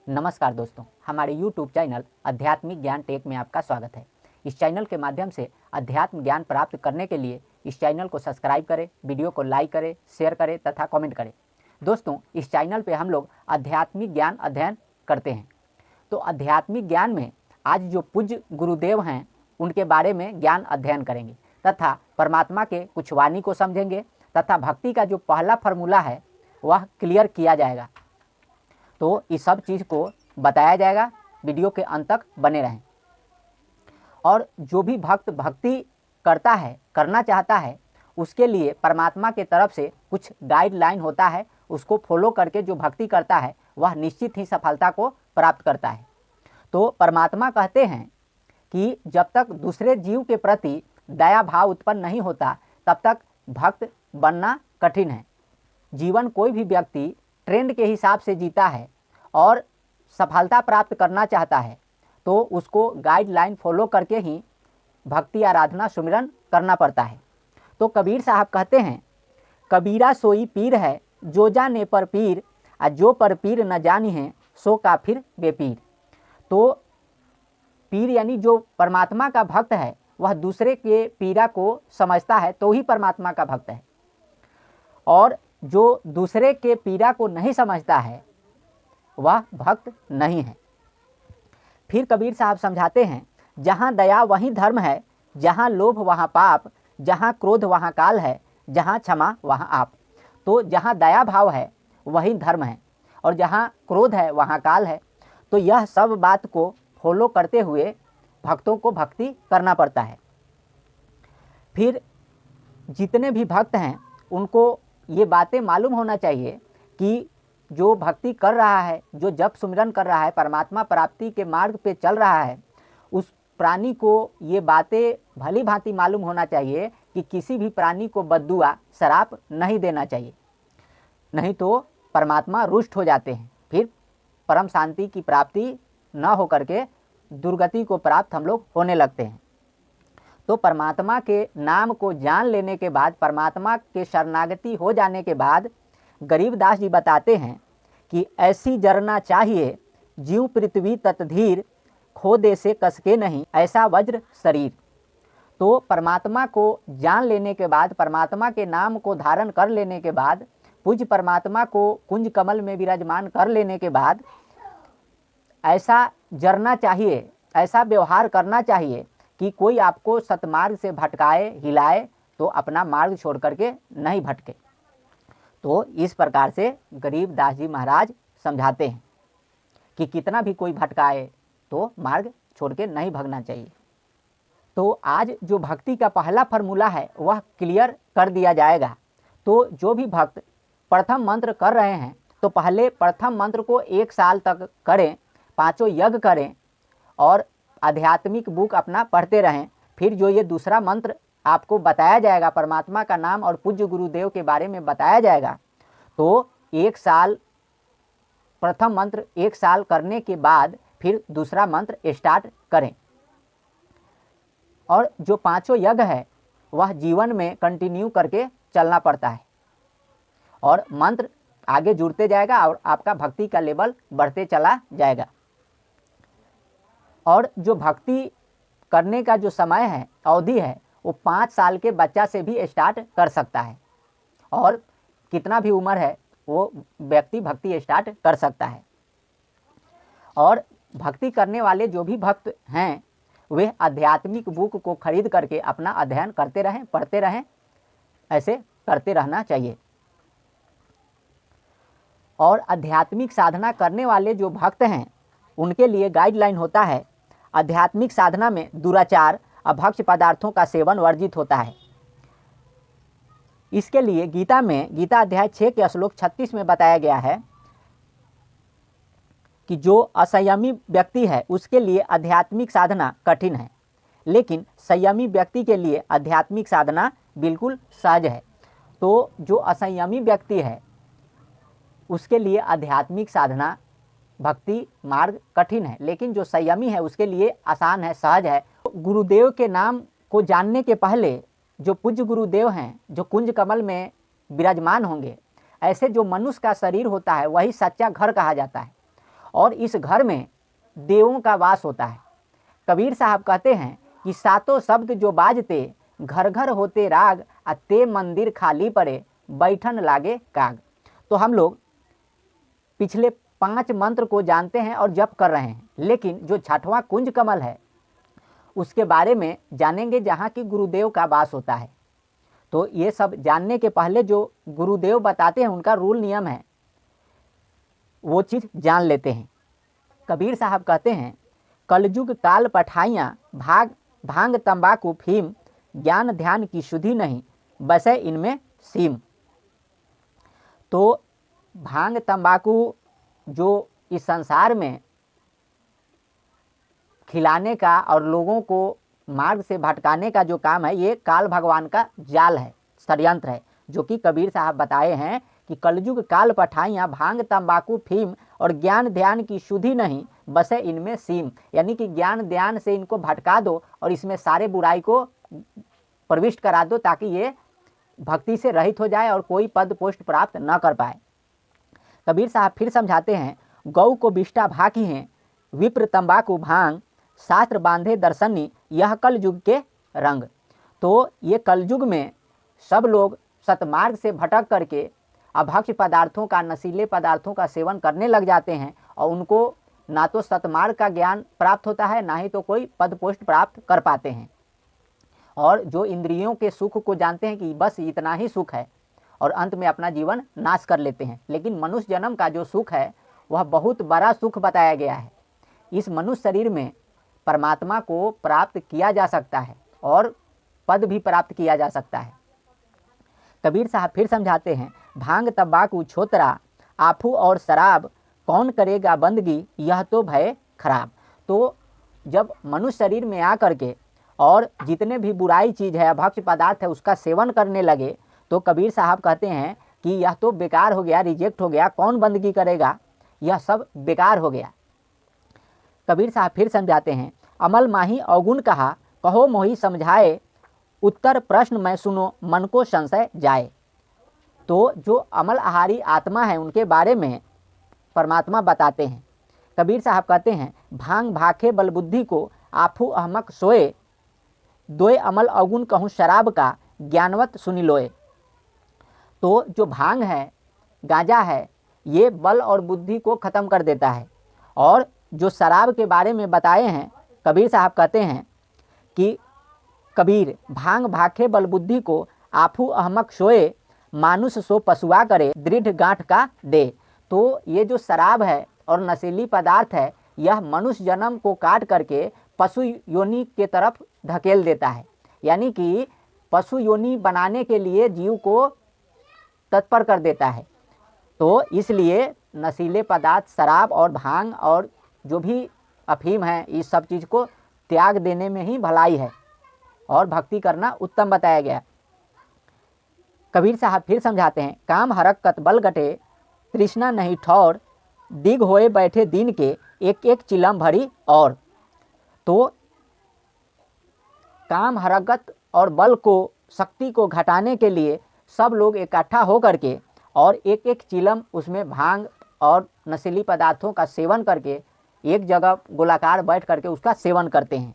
नमस्कार दोस्तों, हमारे YouTube चैनल आध्यात्मिक ज्ञान टेक में आपका स्वागत है। इस चैनल के माध्यम से अध्यात्म ज्ञान प्राप्त करने के लिए इस चैनल को सब्सक्राइब करें, वीडियो को लाइक करें, शेयर करें तथा कमेंट करें। दोस्तों, इस चैनल पे हम लोग आध्यात्मिक ज्ञान अध्ययन करते हैं। तो आध्यात्मिक ज्ञान में आज जो पूज्य गुरुदेव हैं उनके बारे में ज्ञान अध्ययन करेंगे तथा परमात्मा के कुछ वाणी को समझेंगे तथा भक्ति का जो पहला फार्मूला है वह क्लियर किया जाएगा। तो इस सब चीज़ को बताया जाएगा, वीडियो के अंत तक बने रहें। और जो भी भक्त भक्ति करता है, करना चाहता है, उसके लिए परमात्मा के तरफ से कुछ गाइडलाइन होता है, उसको फॉलो करके जो भक्ति करता है वह निश्चित ही सफलता को प्राप्त करता है। तो परमात्मा कहते हैं कि जब तक दूसरे जीव के प्रति दया भाव उत्पन्न नहीं होता तब तक भक्त बनना कठिन है। जीवन कोई भी व्यक्ति ट्रेंड के हिसाब से जीता है और सफलता प्राप्त करना चाहता है तो उसको गाइडलाइन फॉलो करके ही भक्ति आराधना सुमिरन करना पड़ता है। तो कबीर साहब कहते हैं, कबीरा सोई पीर है जो जाने पर पीर, और जो पर पीर न जानी है सो का फिर बेपीर। तो पीर यानी जो परमात्मा का भक्त है वह दूसरे के पीड़ा को समझता है तो ही परमात्मा का भक्त है, और जो दूसरे के पीड़ा को नहीं समझता है वह भक्त नहीं है। फिर कबीर साहब समझाते हैं, जहाँ दया वहीं धर्म है, जहाँ लोभ वहाँ पाप, जहाँ क्रोध वहाँ काल है, जहाँ क्षमा वहाँ आप। तो जहाँ दया भाव है वही धर्म है और जहाँ क्रोध है वहाँ काल है। तो यह सब बात को फॉलो करते हुए भक्तों को भक्ति करना पड़ता है। फिर जितने भी भक्त हैं उनको ये बातें मालूम होना चाहिए कि जो भक्ति कर रहा है, जो जप सुमिरन कर रहा है, परमात्मा प्राप्ति के मार्ग पे चल रहा है, उस प्राणी को ये बातें भली भांति मालूम होना चाहिए कि किसी भी प्राणी को बद्दुआ शराप नहीं देना चाहिए, नहीं तो परमात्मा रुष्ट हो जाते हैं। फिर परम शांति की प्राप्ति न हो करके दुर्गति को प्राप्त हम लोग होने लगते हैं। तो परमात्मा के नाम को जान लेने के बाद, परमात्मा के शरणागति हो जाने के बाद गरीबदास जी बताते हैं कि ऐसी जरना चाहिए जीव पृथ्वी तत्धीर, खो दे से कसके नहीं ऐसा वज्र शरीर। तो परमात्मा को जान लेने के बाद, परमात्मा के नाम को धारण कर लेने के बाद, पूज्य परमात्मा को कुंज कमल में विराजमान कर लेने के बाद ऐसा जरना चाहिए, ऐसा व्यवहार करना चाहिए कि कोई आपको सतमार्ग से भटकाए, हिलाए तो अपना मार्ग छोड़ करके नहीं भटके। तो इस प्रकार से गरीबदास जी महाराज समझाते हैं कि कितना भी कोई भटकाए तो मार्ग छोड़ के नहीं भागना चाहिए। तो आज जो भक्ति का पहला फार्मूला है वह क्लियर कर दिया जाएगा। तो जो भी भक्त प्रथम मंत्र कर रहे हैं तो पहले प्रथम मंत्र को 1 साल तक करें, 5 यज्ञ करें और आध्यात्मिक बुक अपना पढ़ते रहें। फिर जो ये दूसरा मंत्र आपको बताया जाएगा, परमात्मा का नाम और पूज्य गुरुदेव के बारे में बताया जाएगा, तो 1 साल प्रथम मंत्र 1 साल करने के बाद फिर दूसरा मंत्र स्टार्ट करें। और जो 5 यज्ञ है वह जीवन में कंटिन्यू करके चलना पड़ता है और मंत्र आगे जुड़ते जाएगा और आपका भक्ति का लेवल बढ़ते चला जाएगा। और जो भक्ति करने का जो समय है, अवधि है, वो 5 साल के बच्चा से भी स्टार्ट कर सकता है और कितना भी उम्र है वो व्यक्ति भक्ति स्टार्ट कर सकता है। और भक्ति करने वाले जो भी भक्त हैं वे आध्यात्मिक बुक को खरीद करके अपना अध्ययन करते रहें, पढ़ते रहें, ऐसे करते रहना चाहिए। और आध्यात्मिक साधना करने वाले जो भक्त हैं उनके लिए गाइडलाइन होता है, आध्यात्मिक साधना में दुराचार, अभक्ष्य पदार्थों का सेवन वर्जित होता है। इसके लिए गीता में, गीता अध्याय 6 के श्लोक 36 में बताया गया है कि जो असंयमी व्यक्ति है उसके लिए आध्यात्मिक साधना कठिन है, लेकिन संयमी व्यक्ति के लिए आध्यात्मिक साधना बिल्कुल सहज है। तो जो असंयमी व्यक्ति है उसके लिए आध्यात्मिक साधना भक्ति मार्ग कठिन है, लेकिन जो संयमी है उसके लिए आसान है, सहज है। गुरुदेव के नाम को जानने के पहले जो पूज्य गुरुदेव हैं, जो कुंज कमल में विराजमान होंगे, ऐसे जो मनुष्य का शरीर होता है वही सच्चा घर कहा जाता है। और इस घर में देवों का वास होता है। कबीर साहब कहते हैं कि सातों शब्द जो बाजते, घर घर होते राग, अते मंदिर खाली पड़े, बैठन लागे काग। तो हम लोग पिछले 5 मंत्र को जानते हैं और जप कर रहे हैं, लेकिन जो छठवां कुंज कमल है उसके बारे में जानेंगे, जहाँ की गुरुदेव का वास होता है। तो ये सब जानने के पहले जो गुरुदेव बताते हैं उनका रूल नियम है, वो चीज़ जान लेते हैं। कबीर साहब कहते हैं, कलयुग काल पठाइयाँ, भांग तंबाकू फीम, ज्ञान ध्यान की शुद्धि नहीं, बसे इनमें सीम। तो भांग तंबाकू जो इस संसार में खिलाने का और लोगों को मार्ग से भटकाने का जो काम है, ये काल भगवान का जाल है, षड्यंत्र है, जो कि कबीर साहब बताए हैं कि कलयुग काल पठाइयाँ, भांग तंबाकू फीम और ज्ञान ध्यान की शुद्धि नहीं, बसे इनमें सीम। यानी कि ज्ञान ध्यान से इनको भटका दो और इसमें सारे बुराई को प्रविष्ट करा दो, ताकि ये भक्ति से रहित हो जाए और कोई पद पोस्ट प्राप्त न कर पाए। कबीर साहब फिर समझाते हैं, गौ को बिष्टा भाकी हैं, विप्र तंबाकू भांग, शास्त्र बांधे दर्शनी, यह कलयुग के रंग। तो ये कलयुग में सब लोग सतमार्ग से भटक करके अभक्ष पदार्थों का, नशीले पदार्थों का सेवन करने लग जाते हैं और उनको ना तो सतमार्ग का ज्ञान प्राप्त होता है, ना ही तो कोई पद पोस्ट प्राप्त कर पाते हैं। और जो इंद्रियों के सुख को जानते हैं कि बस इतना ही सुख है, और अंत में अपना जीवन नाश कर लेते हैं। लेकिन मनुष्य जन्म का जो सुख है वह बहुत बड़ा सुख बताया गया है। इस मनुष्य शरीर में परमात्मा को प्राप्त किया जा सकता है और पद भी प्राप्त किया जा सकता है। कबीर साहब फिर समझाते हैं, भांग तंबाकू छोतरा, आफू और शराब, कौन करेगा बंदगी, यह तो भय खराब। तो जब मनुष्य शरीर में आकर के और जितने भी बुराई चीज़ है, अभक्ष पदार्थ है, उसका सेवन करने लगे, तो कबीर साहब कहते हैं कि यह तो बेकार हो गया, रिजेक्ट हो गया, कौन बंदगी करेगा, यह सब बेकार हो गया। कबीर साहब फिर समझाते हैं, अमल माही अवगुण कहा, कहो मोही समझाए, उत्तर प्रश्न मैं सुनो, मन को संशय जाए। तो जो अमल आहारी आत्मा है उनके बारे में परमात्मा बताते हैं। कबीर साहब कहते हैं, भांग भाखे बलबुद्धि को, आफू अहमक सोए, दोए अमल अवगुण कहूँ शराब का, ज्ञानवत सुनी लोए। तो जो भांग है, गांजा है, ये बल और बुद्धि को ख़त्म कर देता है। और जो शराब के बारे में बताए हैं, कबीर साहब कहते हैं कि कबीर भांग भाखे बल बुद्धि को, आफू अहमक सोए, मानुष सो पशुआ करे, दृढ़ गांठ का दे। तो ये जो शराब है और नशीली पदार्थ है, यह मनुष्य जन्म को काट करके पशु योनि के तरफ धकेल देता है। यानी कि पशु योनि बनाने के लिए जीव को तत्पर कर देता है। तो इसलिए नशीले पदार्थ, शराब और भांग और जो भी अफीम है, इस सब चीज़ को त्याग देने में ही भलाई है और भक्ति करना उत्तम बताया गया। कबीर साहब फिर समझाते हैं, काम हरकत बल गटे, तृष्णा नहीं ठौर, दिग होए बैठे दिन के, एक एक चिलम भरी और। तो काम हरकत और बल को, शक्ति को घटाने के लिए सब लोग इकट्ठा हो करके और एक एक चिलम उसमें भांग और नशीली पदार्थों का सेवन करके एक जगह गोलाकार बैठ करके उसका सेवन करते हैं।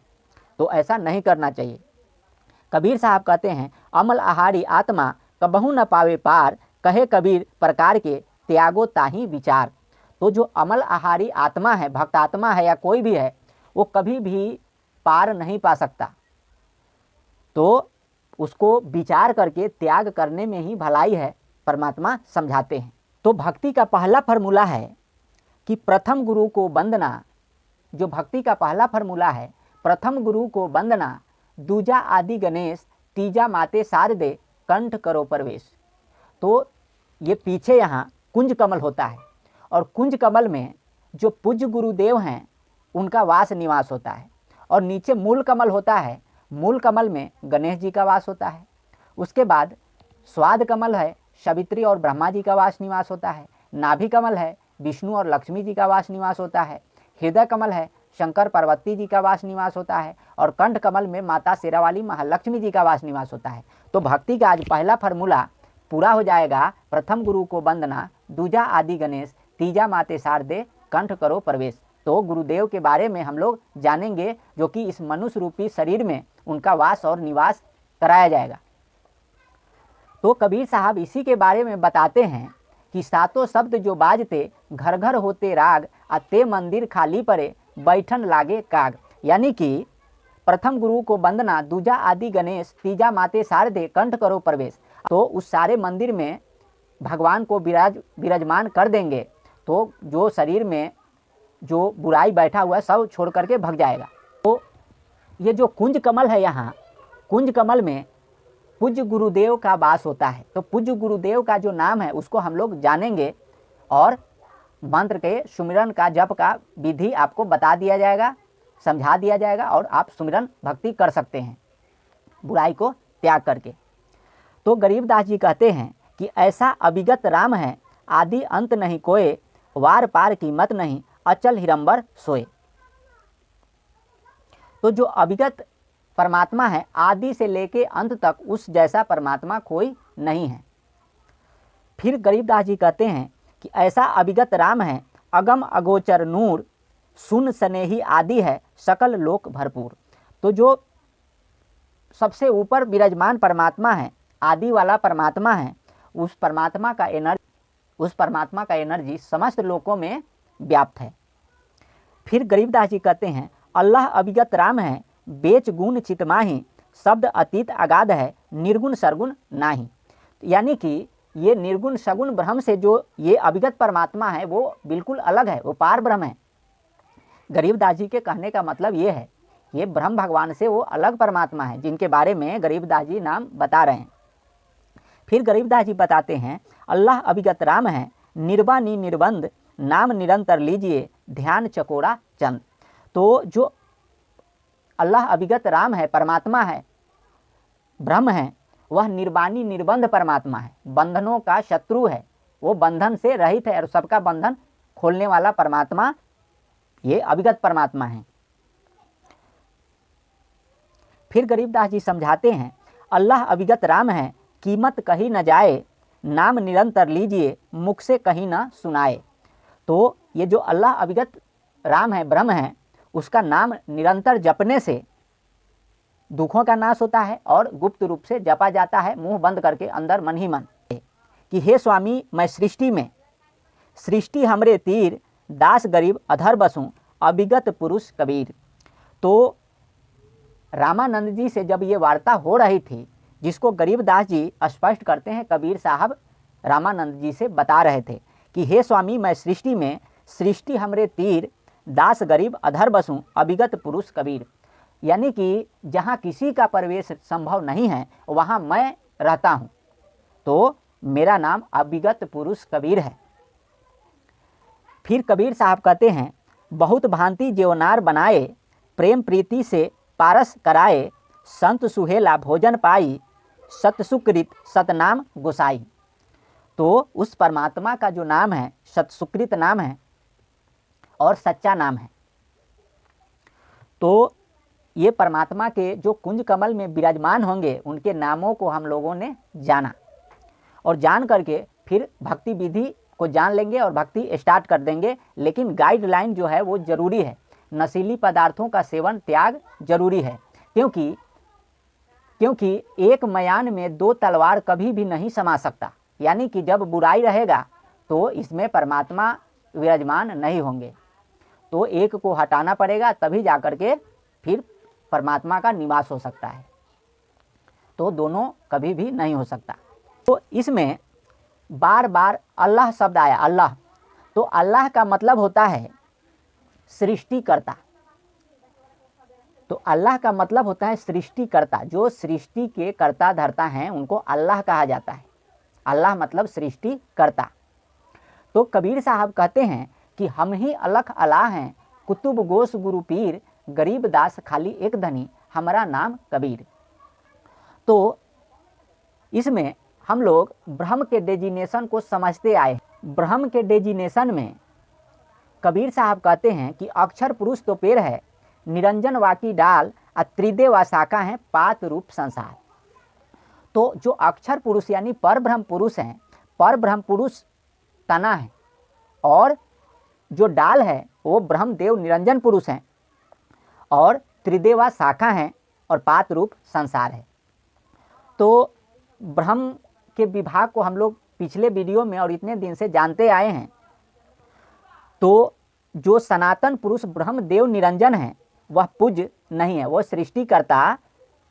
तो ऐसा नहीं करना चाहिए। कबीर साहब कहते हैं, अमल आहारी आत्मा, कबहू न पावे पार, कहे कबीर प्रकार के, त्यागो ताही विचार। तो जो अमल आहारी आत्मा है, भक्त आत्मा है या कोई भी है, वो कभी भी पार नहीं पा सकता। तो उसको विचार करके त्याग करने में ही भलाई है, परमात्मा समझाते हैं। तो भक्ति का पहला फार्मूला है कि प्रथम गुरु को वंदना। जो भक्ति का पहला फार्मूला है, प्रथम गुरु को वंदना, दूजा आदि गणेश, तीजा माते शारदे, कंठ करो प्रवेश। तो ये पीछे यहाँ कुंज कमल होता है और कुंज कमल में जो पूज्य गुरुदेव हैं उनका वास निवास होता है, और नीचे मूल कमल होता है। मूल कमल में गणेश जी का वास होता है। उसके बाद स्वाद कमल है, सवित्री और ब्रह्मा जी का वास निवास होता है। नाभि कमल है, विष्णु और लक्ष्मी जी का वास निवास होता है। हृदय कमल है, शंकर पार्वती जी का वास निवास होता है। और कंठ कमल में माता शेरावाली महालक्ष्मी जी का वास निवास होता है। तो भक्ति का आज पहला फार्मूला पूरा हो जाएगा। प्रथम गुरु को वंदना, दूजा आदि गणेश, तीजा माते शारदे, कंठ करो प्रवेश। तो गुरुदेव के बारे में हम लोग जानेंगे, जो कि इस मनुष्य रूपी शरीर में उनका वास और निवास कराया जाएगा। तो कबीर साहब इसी के बारे में बताते हैं कि सातों शब्द जो बाजते, घर घर होते राग, अते मंदिर खाली परे, बैठन लागे काग। यानी कि प्रथम गुरु को वंदना, दूजा आदि गणेश, तीजा माते शारदे, कंठ करो प्रवेश। तो उस सारे मंदिर में भगवान को विराजमान कर देंगे, तो जो शरीर में जो बुराई बैठा हुआ है सब छोड़ करके भग जाएगा। तो ये जो कुंज कमल है, यहाँ कुंज कमल में पूज्य गुरुदेव का वास होता है। तो पूज्य गुरुदेव का जो नाम है उसको हम लोग जानेंगे, और मंत्र के सुमिरन का जप का विधि आपको बता दिया जाएगा, समझा दिया जाएगा, और आप सुमिरन भक्ति कर सकते हैं बुराई को त्याग करके। तो गरीबदास जी कहते हैं कि ऐसा अविगत राम है, आदि अंत नहीं कोय, वार पार की मत नहीं, अचल हिरंबर सोए। तो जो अविगत परमात्मा है, आदि से लेके अंत तक उस जैसा परमात्मा कोई नहीं है। फिर गरीबदास जी कहते हैं कि ऐसा अविगत राम है, अगम अगोचर नूर, सुन स्नेही आदि है, सकल लोक भरपूर। तो जो सबसे ऊपर विराजमान परमात्मा है, आदि वाला परमात्मा है, उस परमात्मा का एनर्जी समस्त लोकों में व्याप्त है। फिर गरीबदास जी कहते हैं अल्लाह अविगत राम है, बेच गुण चितमाही, शब्द अतीत अगाध है, निर्गुण सरगुण नाही। यानी कि ये निर्गुण सगुण ब्रह्म से जो ये अविगत परमात्मा है वो बिल्कुल अलग है, वो पार ब्रह्म है। गरीबदास जी के कहने का मतलब ये है, ये ब्रह्म भगवान से वो अलग परमात्मा है, जिनके बारे में गरीबदास जी नाम बता रहे हैं। फिर गरीबदास जी बताते हैं अल्लाह अविगत राम है, निर्वाणी निर्बंध, नाम निरंतर लीजिए, ध्यान चकोरा चंद। तो जो अल्लाह अविगत राम है, परमात्मा है, ब्रह्म है, वह निर्वाणी निर्बंध परमात्मा है, बंधनों का शत्रु है, वो बंधन से रहित है और सबका बंधन खोलने वाला परमात्मा ये अविगत परमात्मा है। फिर गरीबदास जी समझाते हैं अल्लाह अविगत राम है, कीमत कही न जाए, नाम निरंतर लीजिए, मुख से कहीं न सुनाए। तो ये जो अल्लाह अविगत राम है, ब्रह्म है, उसका नाम निरंतर जपने से दुखों का नाश होता है और गुप्त रूप से जपा जाता है, मुंह बंद करके अंदर मन ही मन, कि हे स्वामी मैं सृष्टि में, सृष्टि हमरे तीर, दास गरीब अधर बसूं, अविगत पुरुष कबीर। तो रामानंद जी से जब ये वार्ता हो रही थी, जिसको गरीबदास जी स्पष्ट करते हैं, कबीर साहब रामानंद जी से बता रहे थे कि हे स्वामी मैं सृष्टि में, सृष्टि हमरे तीर, दास गरीब अधर बसूं, अविगत पुरुष कबीर। यानी कि जहाँ किसी का प्रवेश संभव नहीं है वहाँ मैं रहता हूँ, तो मेरा नाम अविगत पुरुष कबीर है। फिर कबीर साहब कहते हैं बहुत भांति जेवनार बनाए, प्रेम प्रीति से पारस कराए, संत सुहेला भोजन पाई, सतसुकृत सतनाम गोसाई। तो उस परमात्मा का जो नाम है सतसुकृत नाम है और सच्चा नाम है। तो ये परमात्मा के जो कुंज कमल में विराजमान होंगे, उनके नामों को हम लोगों ने जाना, और जान करके फिर भक्ति विधि को जान लेंगे और भक्ति स्टार्ट कर देंगे। लेकिन गाइडलाइन जो है वो जरूरी है, नशीली पदार्थों का सेवन त्याग जरूरी है, क्योंकि एक मयान में दो तलवार कभी भी नहीं समा सकता। यानी कि जब बुराई रहेगा तो इसमें परमात्मा विराजमान नहीं होंगे, तो एक को हटाना पड़ेगा, तभी जाकर के फिर परमात्मा का निवास हो सकता है, तो दोनों कभी भी नहीं हो सकता। तो इसमें बार बार अल्लाह शब्द आया, अल्लाह। तो अल्लाह का मतलब होता है सृष्टिकर्ता। तो अल्लाह का मतलब होता है सृष्टिकर्ता, जो सृष्टि के कर्ता धर्ता हैं उनको अल्लाह कहा जाता है। अल्लाह मतलब सृष्टिकर्ता। तो कबीर साहब कहते हैं कि हम ही अलख अल्लाह हैं, कुतुब गोस गुरु पीर, गरीब दास खाली एक धनी, हमारा नाम कबीर। तो इसमें हम लोग ब्रह्म के डेजिनेशन को समझते आए। ब्रह्म के डेजिनेशन में कबीर साहब कहते हैं कि अक्षर पुरुष तो पेड़ है, निरंजन वाकी डाल, त्रिदे व शाखा है, पात रूप संसार। तो जो अक्षर पुरुष यानी पर ब्रह्म पुरुष हैं, पर ब्रह्म पुरुष तना है, और जो डाल है वो ब्रह्मदेव निरंजन पुरुष हैं और त्रिदेवा शाखा हैं और पात रूप संसार है। तो ब्रह्म के विभाग को हम लोग पिछले वीडियो में और इतने दिन से जानते आए हैं। तो जो सनातन पुरुष ब्रह्मदेव निरंजन हैं वह पूज्य नहीं है, वह सृष्टिकर्ता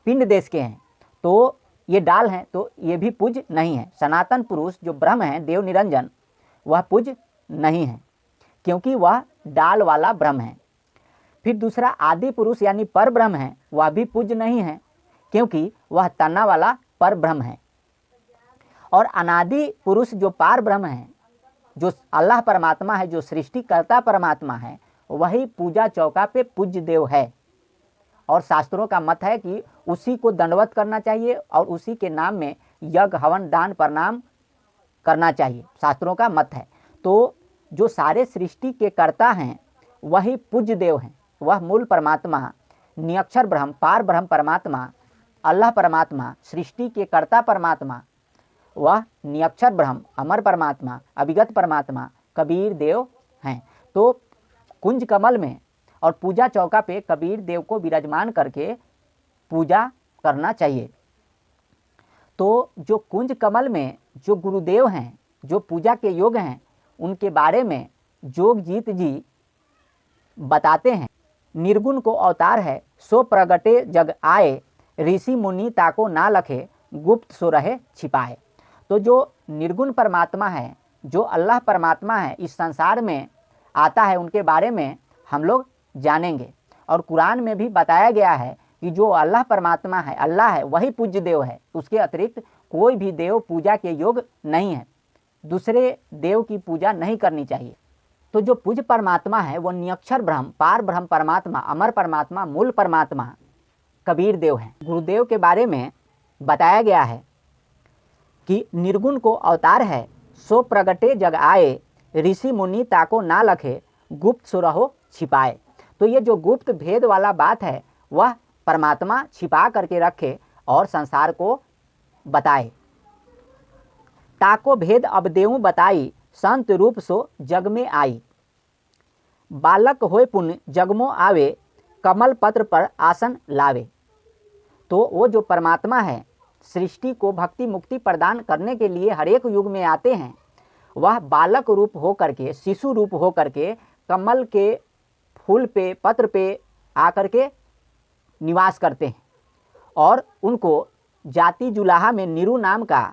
पिंड देश के हैं। तो ये डाल हैं तो ये भी पूज्य नहीं है। सनातन पुरुष जो ब्रह्म हैं देव निरंजन वह पूज्य नहीं है क्योंकि वह डाल वाला ब्रह्म है। फिर दूसरा आदि पुरुष यानी पर ब्रह्म है, वह भी पूज्य नहीं है क्योंकि वह तना वाला पर ब्रह्म है। और अनादि पुरुष जो पार ब्रह्म है, जो अल्लाह परमात्मा है, जो सृष्टिकर्ता परमात्मा है, वही पूजा चौका पे पूज्य देव है। और शास्त्रों का मत है कि उसी को दंडवत करना चाहिए और उसी के नाम में यज्ञ हवन दान प्रणाम करना चाहिए, शास्त्रों का मत है। तो जो सारे सृष्टि के कर्ता हैं वही पूज्य देव हैं। वह मूल परमात्मा, निरक्षर ब्रह्म, पार ब्रह्म परमात्मा, अल्लाह परमात्मा, सृष्टि के कर्ता परमात्मा, वह निरक्षर ब्रह्म, अमर परमात्मा, अभिगत परमात्मा, कबीर देव हैं। तो कुंज कमल में और पूजा चौका पे कबीर देव को विराजमान करके पूजा करना चाहिए। तो जो कुंज कमल में जो गुरुदेव हैं, जो पूजा के योग हैं, उनके बारे में जोगजीत जी बताते हैं। निर्गुण को अवतार है, सो प्रगटे जग आए, ऋषि मुनि ताको ना लखे, गुप्त सो रहे छिपाए। तो जो निर्गुण परमात्मा है, जो अल्लाह परमात्मा है, इस संसार में आता है, उनके बारे में हम लोग जानेंगे। और कुरान में भी बताया गया है कि जो अल्लाह परमात्मा है, अल्लाह है, वही पूज्य देव है। उसके अतिरिक्त कोई भी देव पूजा के योग नहीं है, दूसरे देव की पूजा नहीं करनी चाहिए। तो जो पूज्य परमात्मा है वो निरक्षर ब्रह्म, पार ब्रह्म परमात्मा, अमर परमात्मा, मूल परमात्मा कबीर देव हैं। गुरुदेव के बारे में बताया गया है कि निर्गुण को अवतार है, सो प्रगटे जग आए, ऋषि मुनि ताको ना लखे, गुप्त सो रहो छिपाए। तो ये जो गुप्त भेद वाला बात है वह परमात्मा छिपा करके रखे और संसार को बताए। ताको भेद अब देऊ बताई, संत रूप सो जग में आई, बालक होए पुण्य जगमो आवे, कमल पत्र पर आसन लावे। तो वो जो परमात्मा है, सृष्टि को भक्ति मुक्ति प्रदान करने के लिए हर एक युग में आते हैं। वह बालक रूप हो करके, शिशु रूप हो करके कमल के फूल पे, पत्र पे आकर के निवास करते हैं। और उनको जाति जुलाहा में नीरू नाम का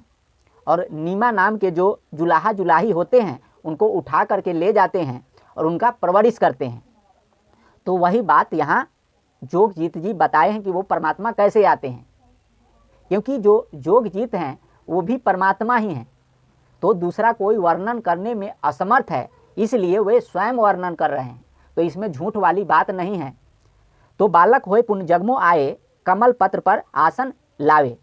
और नीमा नाम के जो जुलाहा जुलाही होते हैं उनको उठा करके ले जाते हैं और उनका परवरिश करते हैं। तो वही बात यहाँ जोगजीत जी बताए हैं कि वो परमात्मा कैसे आते हैं, क्योंकि जो जोगजीत हैं वो भी परमात्मा ही हैं। तो दूसरा कोई वर्णन करने में असमर्थ है, इसलिए वे स्वयं वर्णन कर रहे हैं। तो इसमें झूठ वाली बात नहीं है। तो बालक होए पुण्य जगमो आए, कमल पत्र पर आसन लावे,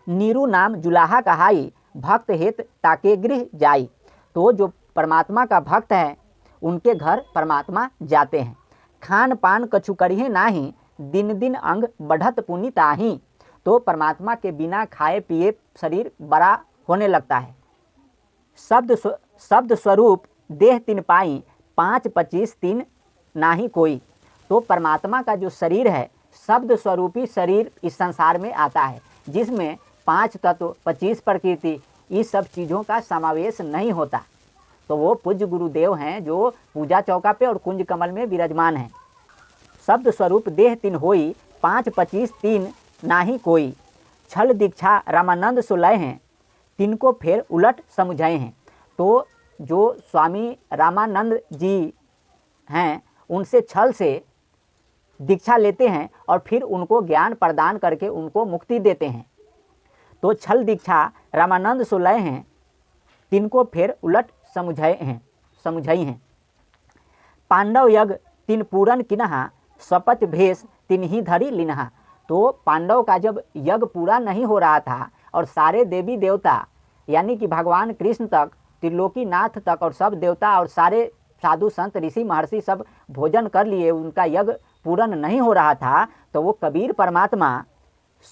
नीरू नाम जुलाहा कहाई, भक्त हेत ताके गृह जाई। तो जो परमात्मा का भक्त है उनके घर परमात्मा जाते हैं। खान पान कछु करिहे नाही, दिन दिन अंग बढ़त पुनि ताही। तो परमात्मा के बिना खाए पिए शरीर बड़ा होने लगता है। शब्द स्वरूप देह तिन पाई, 5-25 तीन नाही कोई। तो परमात्मा का जो शरीर है, शब्द स्वरूपी शरीर इस संसार में आता है, जिसमें 5 तत्व, 25 प्रकृति, इस सब चीज़ों का समावेश नहीं होता। तो वो पूज्य गुरुदेव हैं जो पूजा चौका पे और कुंज कमल में विराजमान हैं। शब्द स्वरूप देह तिन होई, 5-25 तीन नाही कोई, छल दीक्षा रामानंद सुलय हैं, तिनको फेर उलट समझाए हैं। तो जो स्वामी रामानंद जी हैं उनसे छल से दीक्षा लेते हैं और फिर उनको ज्ञान प्रदान करके उनको मुक्ति देते हैं। तो छल दीक्षा रामानंद सुलय हैं, तिनको फेर उलट समझाई हैं। पांडव यज्ञ तिन पूरन किनहा, स्वपच भेष तिन ही धरी लिनहा। तो पांडव का जब यज्ञ पूरा नहीं हो रहा था और सारे देवी देवता यानी कि भगवान कृष्ण तक, त्रिलोकीनाथ तक और सब देवता और सारे साधु संत ऋषि महर्षि सब भोजन कर लिए, उनका यज्ञ पूर्ण नहीं हो रहा था, तो वो कबीर परमात्मा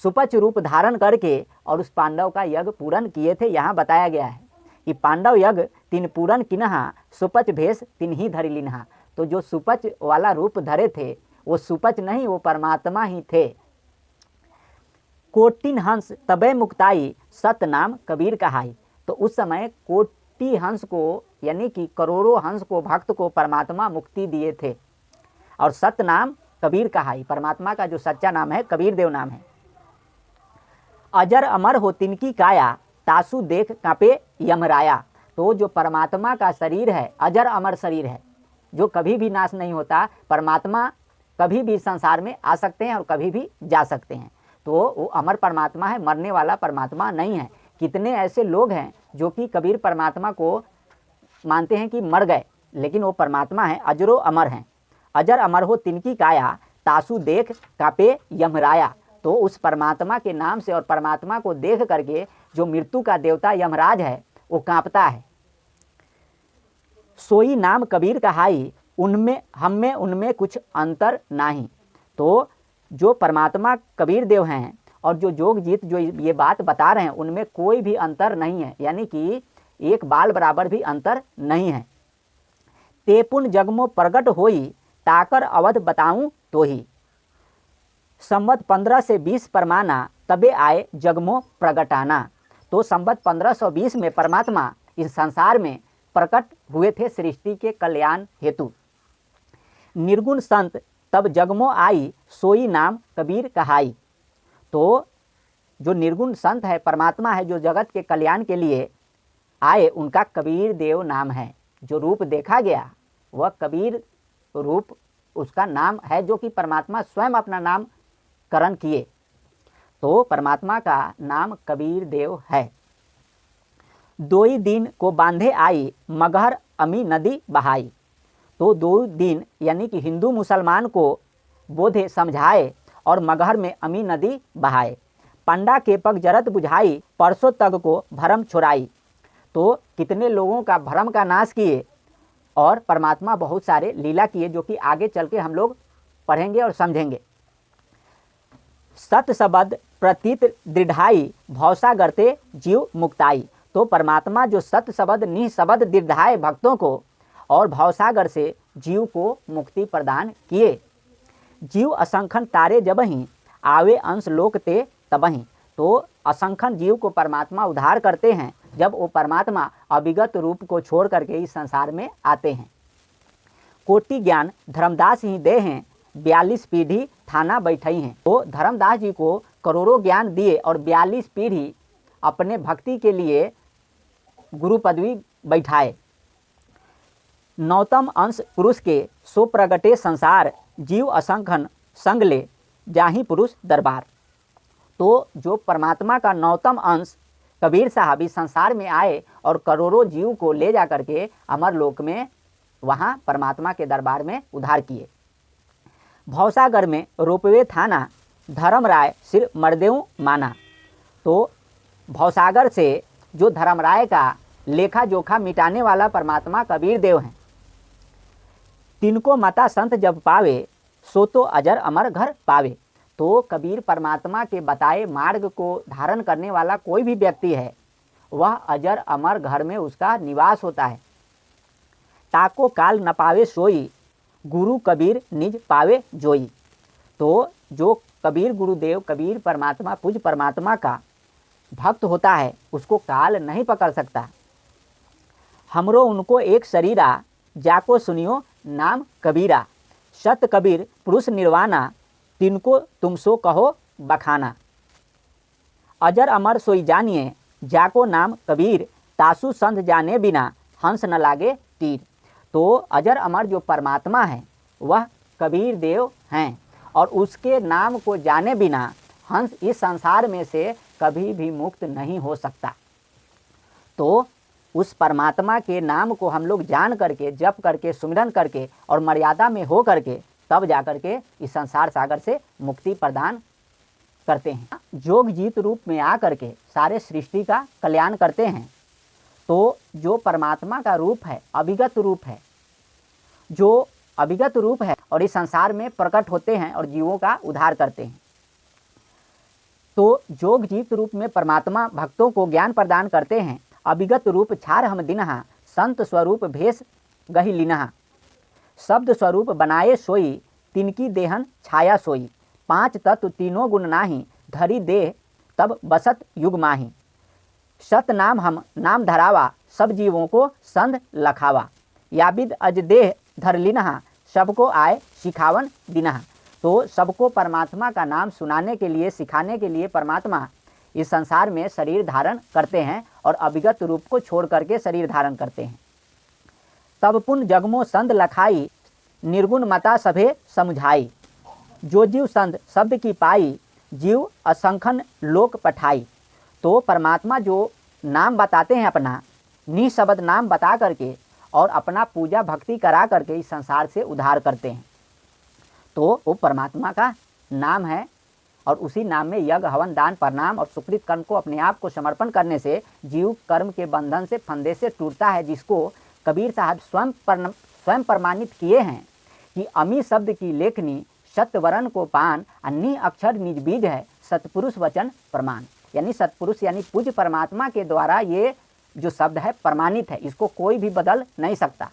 सुपच रूप धारण करके और उस पांडव का यज्ञ पूर्ण किए थे। यहाँ बताया गया है कि पांडव यज्ञ तीन पूरन किन्हा, सुपच भेष तीन ही धरि लिन्हा। तो जो सुपच वाला रूप धरे थे वो सुपच नहीं, वो परमात्मा ही थे। कोटिन हंस तबे मुक्ताई, सत नाम कबीर कहाई। तो उस समय कोटि हंस को यानी कि करोड़ों हंस को, भक्त को परमात्मा मुक्ति दिए थे। और सत नाम कबीर कहाई, परमात्मा का जो सच्चा नाम है कबीर देव नाम है। अजर अमर हो तिनकी काया, तासु देख कांपे यमराया। तो जो परमात्मा का शरीर है अजर अमर शरीर है, जो कभी भी नाश नहीं होता। परमात्मा कभी भी संसार में आ सकते हैं और कभी भी जा सकते हैं। तो वो अमर परमात्मा है, मरने वाला परमात्मा नहीं है। कितने ऐसे लोग हैं जो कि कबीर परमात्मा को मानते हैं कि मर गए, लेकिन वो परमात्मा है, अजरो अमर हैं। अजर अमर हो तिनकी काया, तासु देख कांपे यमराया। तो उस परमात्मा के नाम से और परमात्मा को देख करके जो मृत्यु का देवता यमराज है वो कांपता है। सोई नाम कबीर कहाई, उनमें हम में उनमें कुछ अंतर नहीं। तो जो परमात्मा कबीर देव हैं और जो जोगजीत जो ये बात बता रहे हैं उनमें कोई भी अंतर नहीं है, यानी कि एक बाल बराबर भी अंतर नहीं है। तेपुन जगमो प्रगट होई, ताकर अवध बताऊं तो ही। संवत 15 से 20 परमाना, तबे आए जगमो प्रगटाना। तो संवत 1520 में परमात्मा इस संसार में प्रकट हुए थे सृष्टि के कल्याण हेतु। निर्गुण संत तब जगमो आई, सोई नाम कबीर कहाई। तो जो निर्गुण संत है, परमात्मा है, जो जगत के कल्याण के लिए आए, उनका कबीर देव नाम है। जो रूप देखा गया वह कबीर रूप उसका नाम है, जो कि परमात्मा स्वयं अपना नाम करण किए। तो परमात्मा का नाम कबीर देव है। दोई दिन को बांधे आई, मगहर अमी नदी बहाई। तो 2 दिन यानी कि हिंदू मुसलमान को बोधे समझाए और मगहर में अमी नदी बहाए। पंडा के पग जरत बुझाई, परसों तक को भरम छुड़ाई। तो कितने लोगों का भरम का नाश किए और परमात्मा बहुत सारे लीला किए, जो कि आगे चल के हम लोग पढ़ेंगे और समझेंगे। सत सबद प्रतीत दृढ़ाई, भौसा करते जीव मुक्ताई। तो परमात्मा जो सत शब्द निःशब्द दृढ़ाए भक्तों को और भवसागर से जीव को मुक्ति प्रदान किए। जीव असंख्य तारे जबहि, आवे अंश लोक ते तबहि। तो असंख्य जीव को परमात्मा उद्धार करते हैं जब वो परमात्मा अविगत रूप को छोड़ करके इस संसार में आते हैं। कोटि ज्ञान धर्मदास ही दे हैं, 42 पीढ़ी थाना बैठई हैं। तो धर्मदास जी को करोड़ों ज्ञान दिए और 42 पीढ़ी अपने भक्ति के लिए गुरु पदवी बैठाए। नौतम अंश पुरुष के, सो प्रगटे संसार, जीव असंख्य संग ले जाहि पुरुष दरबार। तो जो परमात्मा का नौतम अंश कबीर साहब इस संसार में आए और करोड़ों जीव को ले जा करके अमर लोक में वहाँ परमात्मा के दरबार में उद्धार किए। भवसागर में रोपवे थाना, धर्म राय सिर मर्देऊ माना। तो भवसागर से जो धर्मराय का लेखा जोखा मिटाने वाला परमात्मा कबीर देव हैं। तिनको माता संत जब पावे, सो तो अजर अमर घर पावे। तो कबीर परमात्मा के बताए मार्ग को धारण करने वाला कोई भी व्यक्ति है, वह अजर अमर घर में उसका निवास होता है। ताको काल न पावे सोई, गुरु कबीर निज पावे जोई। तो जो कबीर गुरुदेव कबीर परमात्मा पूज्य परमात्मा का भक्त होता है उसको काल नहीं पकड़ सकता। हमरो उनको एक शरीरा, जाको सुनियो नाम कबीरा। सत कबीर पुरुष निर्वाणा, तिनको तुम सो कहो बखाना। अजर अमर सोई जानिए, जाको नाम कबीर, तासु संत जाने बिना हंस न लागे तीर। तो अजर अमर जो परमात्मा है वह कबीर देव हैं और उसके नाम को जाने बिना हंस इस संसार में से कभी भी मुक्त नहीं हो सकता। तो उस परमात्मा के नाम को हम लोग जान करके, जप करके, सुमिरन करके और मर्यादा में हो करके तब जा करके इस संसार सागर से मुक्ति प्रदान करते हैं। जोग जीत रूप में आ करके सारे सृष्टि का कल्याण करते हैं। तो जो परमात्मा का रूप है अविगत रूप है, जो अविगत रूप है और इस संसार में प्रकट होते हैं और जीवों का उद्धार करते हैं। तो जोग जीत रूप में परमात्मा भक्तों को ज्ञान प्रदान करते हैं अभिगत रूप छार हम दिनहा, संत स्वरूप भेष गही लिनहा। शब्द स्वरूप बनाए सोई, तिनकी देहन छाया सोई। पांच तत्व तीनों गुण नाही, धरी देह तब बसत युग माही। सत नाम हम नाम धरावा, सब जीवों को संध लखावा। याबिद अज देह धर लिनहा, सबको आए सिखावन दिनहा। तो सबको परमात्मा का नाम सुनाने के लिए, सिखाने के लिए परमात्मा इस संसार में शरीर धारण करते हैं और अभिगत रूप को छोड़ करके शरीर धारण करते हैं। तब पुन जगमो संद लखाई, निर्गुण मता सभे समझाई। जो जीव संद शब्द की पाई, जीव असंखन लोक पठाई। तो परमात्मा जो नाम बताते हैं अपना, निशब्द नाम बता करके और अपना पूजा भक्ति करा करके इस संसार से उद्धार करते हैं। तो वो परमात्मा का नाम है और उसी नाम में यज्ञ हवन दान प्रणाम और सुकृत कर्म को अपने आप को समर्पण करने से जीव कर्म के बंधन से फंदे से टूटता है, जिसको कबीर साहब स्वयं प्रमाणित किए हैं कि अमी शब्द की लेखनी, सत्यवरण को पान, अन्य अक्षर निज बीज है, सतपुरुष वचन प्रमाण। यानी सतपुरुष यानी पूज्य परमात्मा के द्वारा ये जो शब्द है प्रमाणित है, इसको कोई भी बदल नहीं सकता।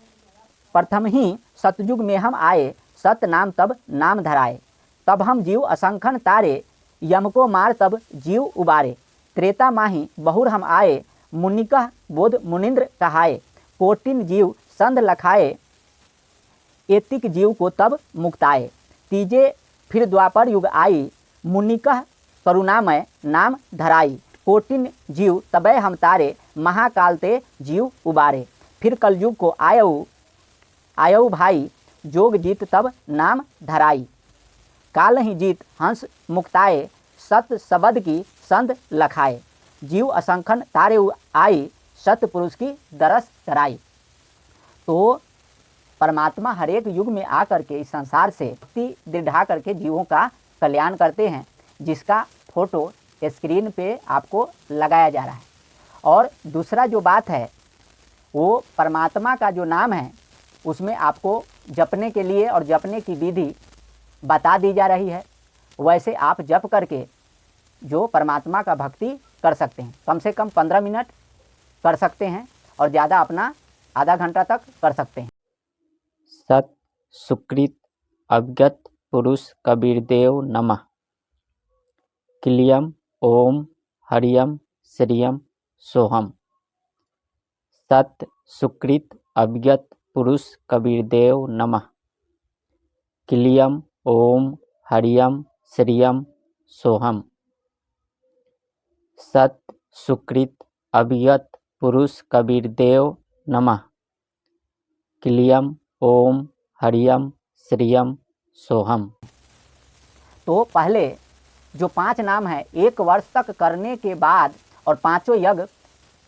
प्रथम ही सतयुग में हम आए, सत नाम तब नाम धराए। तब हम जीव असंखन तारे, यम को मार तब जीव उबारे। त्रेता माही बहुर हम आए, मुनिकह बोध मुनिंद्र कहाए। कोटिन जीव संध लखाए, एतिक जीव को तब मुक्ताए। तीजे फिर द्वापर युग आई, मुनिकह करुणामय नाम धराई। कोटिन जीव तबै हम तारे, महाकाल ते जीव उबारे। फिर कलयुग को आयऊ भाई, जोग जीत तब नाम धराई। काल ही जीत हंस मुक्ताए, सत शब्द की संध लखाए। जीव असंखन तारे आई, सतपुरुष की दरस कराई। तो परमात्मा हर एक युग में आकर के इस संसार से दृढ़ा करके जीवों का कल्याण करते हैं, जिसका फोटो स्क्रीन पे आपको लगाया जा रहा है। और दूसरा जो बात है वो परमात्मा का जो नाम है उसमें आपको जपने के लिए और जपने की विधि बता दी जा रही है। वैसे आप जप करके जो परमात्मा का भक्ति कर सकते हैं, कम से कम 15 मिनट कर सकते हैं और ज़्यादा अपना आधा घंटा तक कर सकते हैं। सत सुकृत अभिगत पुरुष कबीरदेव नमः। क्लियम ओम हरियम श्रियम सोहम। सत सुकृत अभिगत पुरुष कबीरदेव नमः। क्लियम ओम हरियम श्रियम सोहम। सत सुकृत अभिगत पुरुष कबीरदेव नमः। क्लियम ओम हरियम श्रियम सोहम। तो पहले जो 5 नाम है 1 वर्ष तक करने के बाद और 5 यज्ञ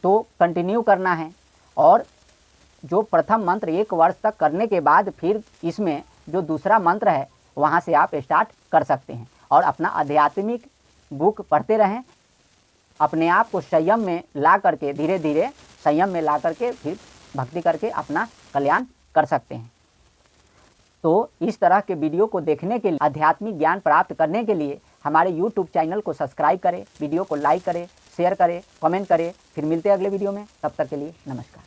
तो कंटिन्यू करना है, और जो प्रथम मंत्र 1 वर्ष तक करने के बाद फिर इसमें जो दूसरा मंत्र है वहाँ से आप स्टार्ट कर सकते हैं और अपना आध्यात्मिक बुक पढ़ते रहें। अपने आप को संयम में ला करके, धीरे धीरे संयम में ला करके फिर भक्ति करके अपना कल्याण कर सकते हैं। तो इस तरह के वीडियो को देखने के लिए, आध्यात्मिक ज्ञान प्राप्त करने के लिए हमारे YouTube चैनल को सब्सक्राइब करें, वीडियो को लाइक करें, शेयर करें, कमेंट करें। फिर मिलते हैं अगले वीडियो में, तब तक के लिए नमस्कार।